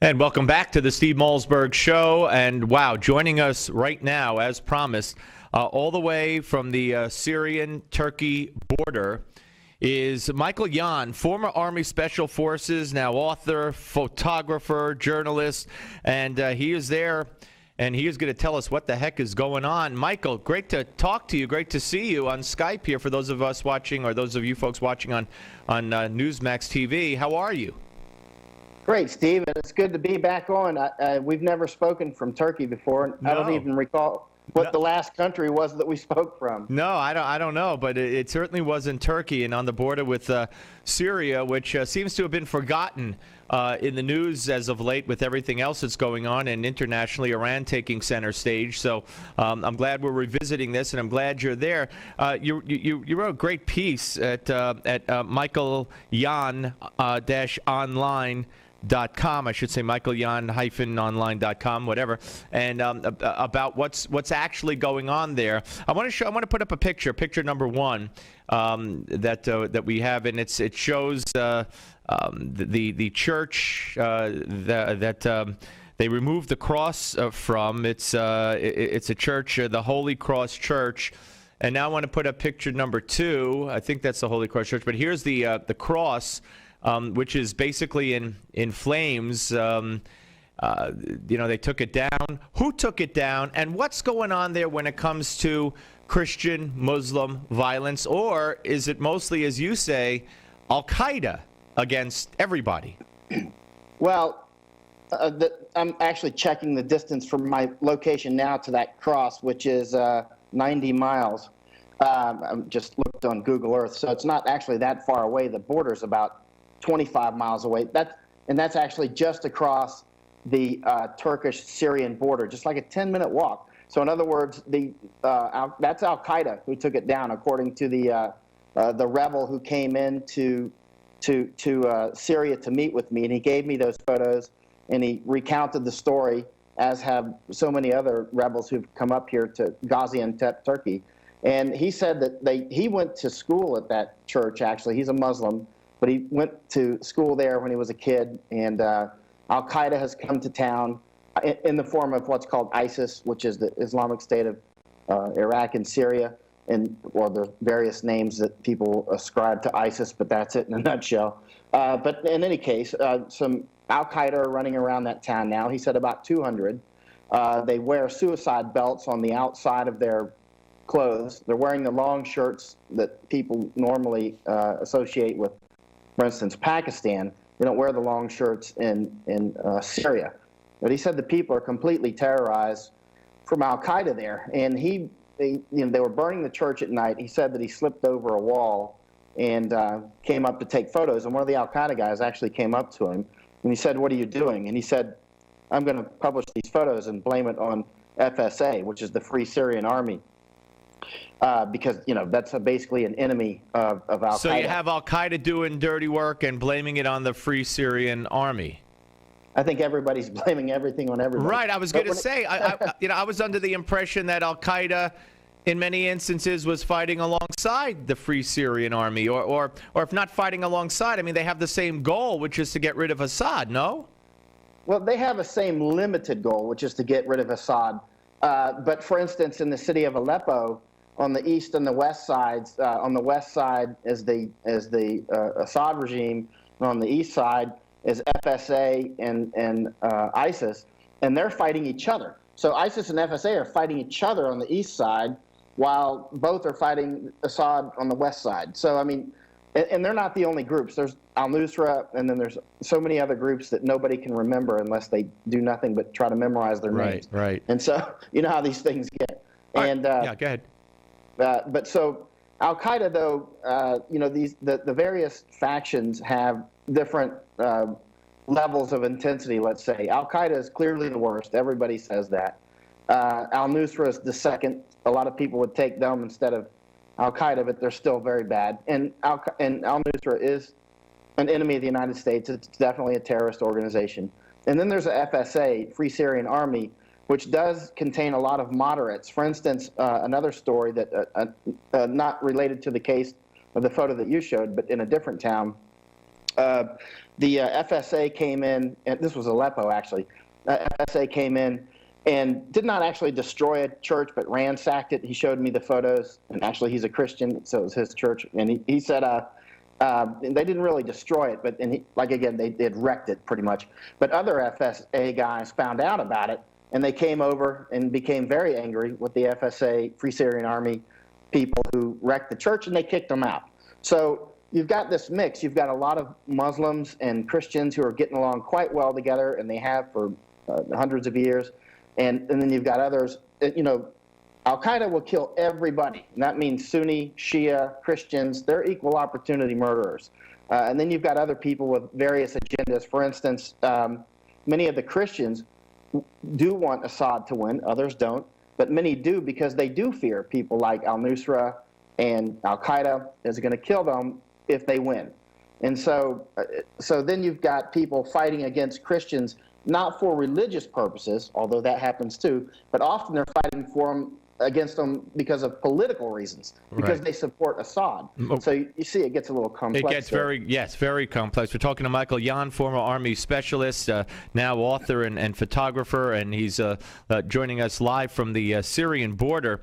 And welcome back to the Steve Malzberg Show. And wow, joining us right now, as promised, all the way from the Syrian-Turkey border is Michael Yan, former Army Special Forces, now author, photographer, journalist, and he is there, and he is going to tell us what the heck is going on. Michael, great to talk to you. Great to see you on Skype here for those of us watching, or those of you folks watching on Newsmax TV. How are you? Great, Steve, and it's good to be back on. We've never spoken from Turkey before. No. I don't even recall what the last country was that we spoke from. No, I don't know, but it certainly was in Turkey and on the border with Syria, which seems to have been forgotten in the news as of late with everything else that's going on, and internationally Iran taking center stage. So I'm glad we're revisiting this, and I'm glad you're there. You wrote a great piece at Michael Yan-online.com. I should say michaelyan-online.com, whatever, and about what's actually going on there. I want to put up a picture number one, that we have, and it shows the church that they removed the cross from. It's a church, the Holy Cross Church. And now I want to put up picture number two. I think that's the Holy Cross Church, but here's the cross. Which is basically in flames. They took it down. Who took it down? And what's going on there when it comes to Christian Muslim violence? Or is it mostly, as you say, Al-Qaeda against everybody? Well, I'm actually checking the distance from my location now to that cross, which is 90 miles. I just looked on Google Earth, so it's not actually that far away. The border's about 25 miles away. That's actually just across the Turkish-Syrian border, just like a 10-minute walk. So in other words, that's Al-Qaeda who took it down, according to the rebel who came into Syria to meet with me, and he gave me those photos, and he recounted the story, as have so many other rebels who've come up here to Gaziantep, Turkey. And he said that he went to school at that church. Actually, he's a Muslim. But he went to school there when he was a kid, and Al-Qaeda has come to town in the form of what's called ISIS, which is the Islamic State of Iraq and Syria, and the various names that people ascribe to ISIS, but that's it in a nutshell. But in any case, some Al-Qaeda are running around that town now. He said about 200. They wear suicide belts on the outside of their clothes. They're wearing the long shirts that people normally associate with, for instance, Pakistan. They don't wear the long shirts in Syria. But he said the people are completely terrorized from Al-Qaeda there. And they were burning the church at night. He said that he slipped over a wall and came up to take photos. And one of the Al-Qaeda guys actually came up to him. And he said, "What are you doing?" And he said, "I'm going to publish these photos and blame it on FSA, which is the Free Syrian Army. Because, that's basically an enemy of Al-Qaeda." So you have Al-Qaeda doing dirty work and blaming it on the Free Syrian Army. I think everybody's blaming everything on everybody. Right. I was going to say, I was under the impression that Al-Qaeda, in many instances, was fighting alongside the Free Syrian Army, or if not fighting alongside, I mean, they have the same goal, which is to get rid of Assad, no? Well, they have a same limited goal, which is to get rid of Assad. But for instance, in the city of Aleppo, on the east and the west sides, on the west side is the Assad regime, and on the east side is FSA and ISIS, and they're fighting each other. So ISIS and FSA are fighting each other on the east side, while both are fighting Assad on the west side. So, I mean, and they're not the only groups. There's Al-Nusra, and then there's so many other groups that nobody can remember unless they do nothing but try to memorize their names. Right. And so, you know how these things get. And yeah, go ahead. But so Al-Qaeda, though, the various factions have different levels of intensity, let's say. Al-Qaeda is clearly the worst. Everybody says that. Al-Nusra is the second. A lot of people would take them instead of Al-Qaeda, but they're still very bad. And Al-Nusra is an enemy of the United States. It's definitely a terrorist organization. And then there's a FSA, Free Syrian Army, which does contain a lot of moderates. For instance, another story that not related to the case of the photo that you showed, but in a different town, the FSA came in, and this was Aleppo actually. FSA came in and did not actually destroy a church, but ransacked it. He showed me the photos, and actually he's a Christian, so it was his church. And he said they didn't really destroy it, but they had wrecked it pretty much. But other FSA guys found out about it, and they came over and became very angry with the FSA, Free Syrian Army people who wrecked the church, and they kicked them out. So you've got this mix. You've got a lot of Muslims and Christians who are getting along quite well together, and they have for hundreds of years. And then you've got others, Al-Qaeda will kill everybody. And that means Sunni, Shia, Christians. They're equal opportunity murderers. And then you've got other people with various agendas. For instance, many of the Christians do want Assad to win. Others don't. But many do because they do fear people like al-Nusra and Al-Qaeda is going to kill them if they win. And so then you've got people fighting against Christians not for religious purposes, although that happens too, but often they're fighting against them because of political reasons, because they support Assad. So you see it gets a little complex. It gets very complex. We're talking to Michael Yan, former Army specialist, now author and photographer, and he's joining us live from the Syrian border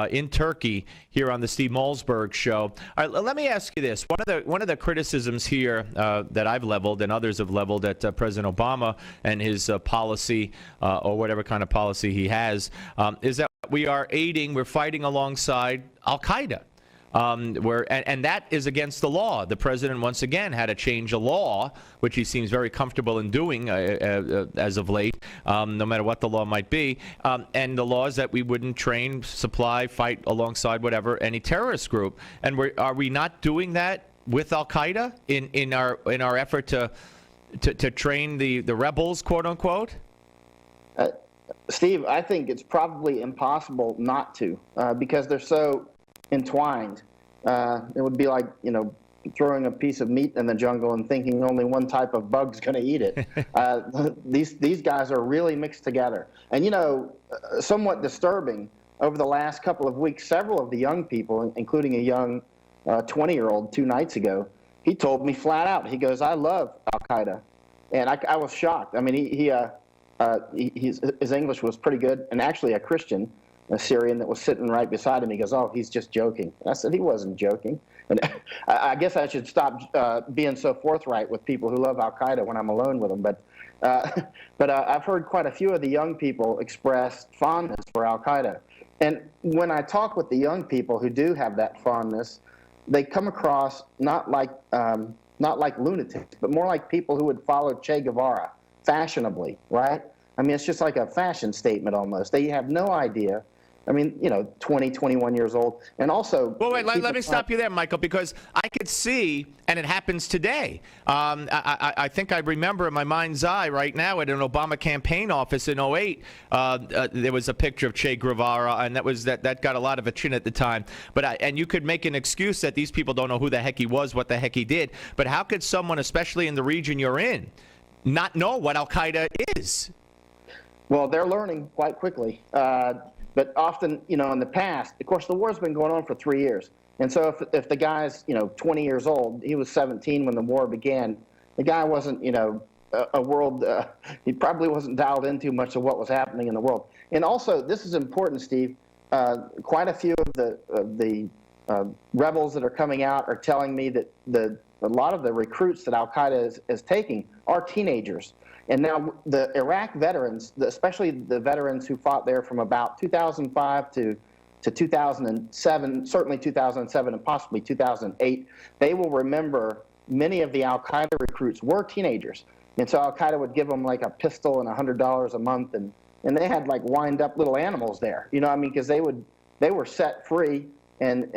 in Turkey here on the Steve Malzberg Show. All right, let me ask you this. One of the criticisms here that I've leveled and others have leveled at President Obama and his policy or whatever kind of policy he has is that we're fighting alongside Al-Qaeda. And that is against the law. The president, once again, had to change a law, which he seems very comfortable in doing as of late, no matter what the law might be. And the law is that we wouldn't train, supply, fight alongside whatever, any terrorist group. And are we not doing that with Al-Qaeda in our effort to train the rebels, quote unquote? Steve, I think it's probably impossible not to because they're so entwined. It would be like, throwing a piece of meat in the jungle and thinking only one type of bug's going to eat it. These guys are really mixed together. And, somewhat disturbing, over the last couple of weeks, several of the young people, including a young 20-year-old 2 nights ago, he told me flat out, he goes, I love Al-Qaeda. And I was shocked. I mean, his English was pretty good, and actually a Christian, a Syrian that was sitting right beside him, he goes, oh, he's just joking. And I said, he wasn't joking. And I guess I should stop being so forthright with people who love Al-Qaeda when I'm alone with them. But I've heard quite a few of the young people express fondness for Al-Qaeda. And when I talk with the young people who do have that fondness, they come across not like lunatics, but more like people who would follow Che Guevara fashionably, right? I mean, it's just like a fashion statement almost. They have no idea. I mean, 20, 21 years old. And also... Well, wait, let me stop you there, Michael, because I could see, and it happens today. I think I remember in my mind's eye right now at an Obama campaign office in 2008, there was a picture of Che Guevara, and that got a lot of attention at the time. And you could make an excuse that these people don't know who the heck he was, what the heck he did. But how could someone, especially in the region you're in, not know what Al-Qaeda is? Well, they're learning quite quickly. But often, in the past, of course, the war's been going on for 3 years. And so if the guy's, 20 years old, he was 17 when the war began, the guy wasn't, he probably wasn't dialed into much of what was happening in the world. And also, this is important, Steve, quite a few of the rebels that are coming out are telling me that a lot of the recruits that Al-Qaeda is taking are teenagers. And now the Iraq veterans, especially the veterans who fought there from about 2005 to 2007, certainly 2007 and possibly 2008, they will remember many of the Al-Qaeda recruits were teenagers. And so Al-Qaeda would give them like a pistol and $100 a month, and they had like wind up little animals there, because they were set free. And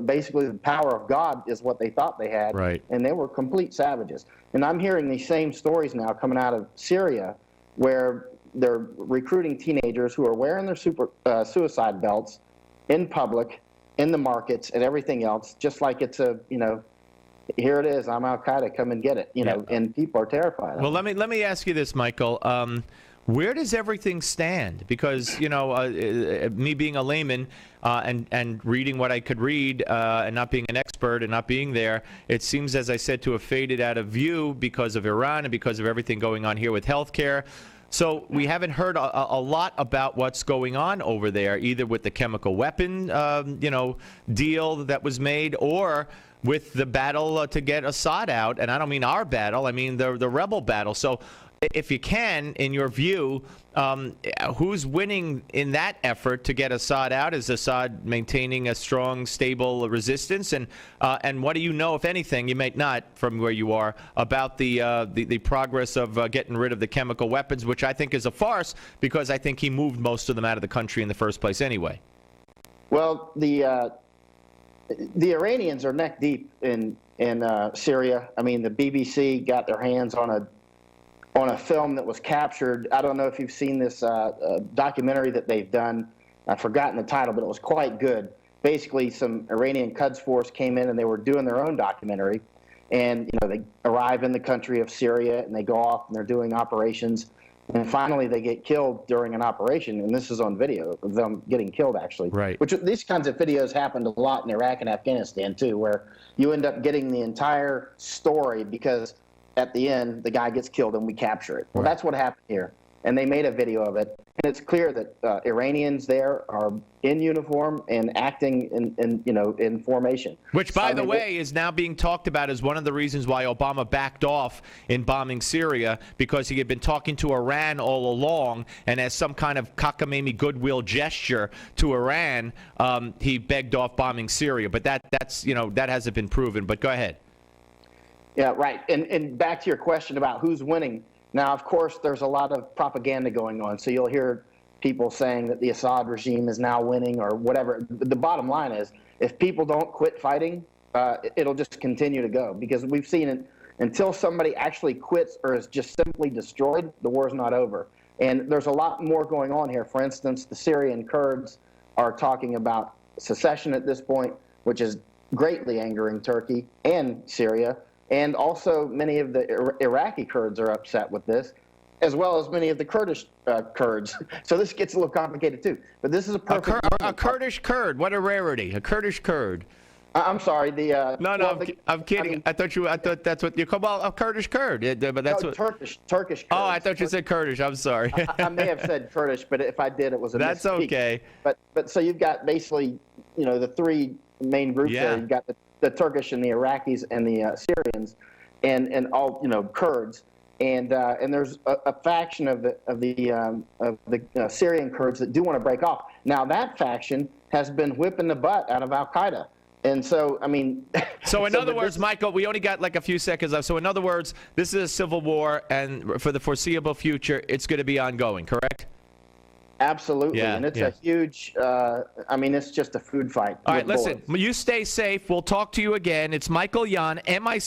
basically the power of God is what they thought they had. Right. And they were complete savages. And I'm hearing these same stories now coming out of Syria where they're recruiting teenagers who are wearing their suicide belts in public, in the markets, and everything else, just like it's here it is, I'm Al-Qaeda, come and get it, and people are terrified. Well, let me ask you this, Michael. Where does everything stand? Because, me being a layman and reading what I could read and not being an expert and not being there, it seems, as I said, to have faded out of view because of Iran and because of everything going on here with healthcare. So we haven't heard a lot about what's going on over there, either with the chemical weapon, deal that was made, or with the battle to get Assad out. And I don't mean our battle, I mean the rebel battle. So if you can, in your view, who's winning in that effort to get Assad out? Is Assad maintaining a strong, stable resistance? And what do you know, if anything, you might not from where you are, about the progress of getting rid of the chemical weapons, which I think is a farce, because I think he moved most of them out of the country in the first place anyway. Well, the Iranians are neck deep in Syria. I mean, the BBC got their hands on a film that was captured. I don't know if you've seen this documentary that they've done. I've forgotten the title, but it was quite good. Basically, some Iranian Quds Force came in and they were doing their own documentary. And, they arrive in the country of Syria and they go off and they're doing operations. And finally, they get killed during an operation. And this is on video of them getting killed, actually. Right. Which these kinds of videos happened a lot in Iraq and Afghanistan, too, where you end up getting the entire story because at the end, the guy gets killed and we capture it. Well, that's what happened here. And they made a video of it. And it's clear that Iranians there are in uniform and acting in formation. Which, by the way, is now being talked about as one of the reasons why Obama backed off in bombing Syria, because he had been talking to Iran all along, and as some kind of cockamamie goodwill gesture to Iran, he begged off bombing Syria. But that hasn't been proven. But go ahead. Yeah, right. And back to your question about who's winning. Now, of course, there's a lot of propaganda going on. So you'll hear people saying that the Assad regime is now winning or whatever. The bottom line is, if people don't quit fighting, it'll just continue to go. Because we've seen it, until somebody actually quits or is just simply destroyed, the war's not over. And there's a lot more going on here. For instance, the Syrian Kurds are talking about secession at this point, which is greatly angering Turkey and Syria. And also, many of the Iraqi Kurds are upset with this, as well as many of the Kurdish Kurds. So this gets a little complicated, too. But this is a perfect... A Kurdish Kurd. What a rarity. A Kurdish Kurd. I'm sorry. I'm kidding. I thought that's what you call a Kurdish Kurd. But that's what... Turkish Kurds. Oh, I thought you said Kurdish. I'm sorry. I may have said Kurdish, but if I did, it was a misspeak. That's okay. But so you've got basically, the three main groups there. You've got the Turkish and the Iraqis and the Syrians, and all Kurds, and there's a faction of the Syrian Kurds that do want to break off. Now that faction has been whipping the butt out of Al Qaeda, and so I mean. So in other words, Michael, we only got like a few seconds left. So in other words, this is a civil war, and for the foreseeable future, it's going to be ongoing. Correct? Absolutely, and it's a huge, it's just a food fight. All right, listen, you stay safe. We'll talk to you again. It's Michael Yon, Michael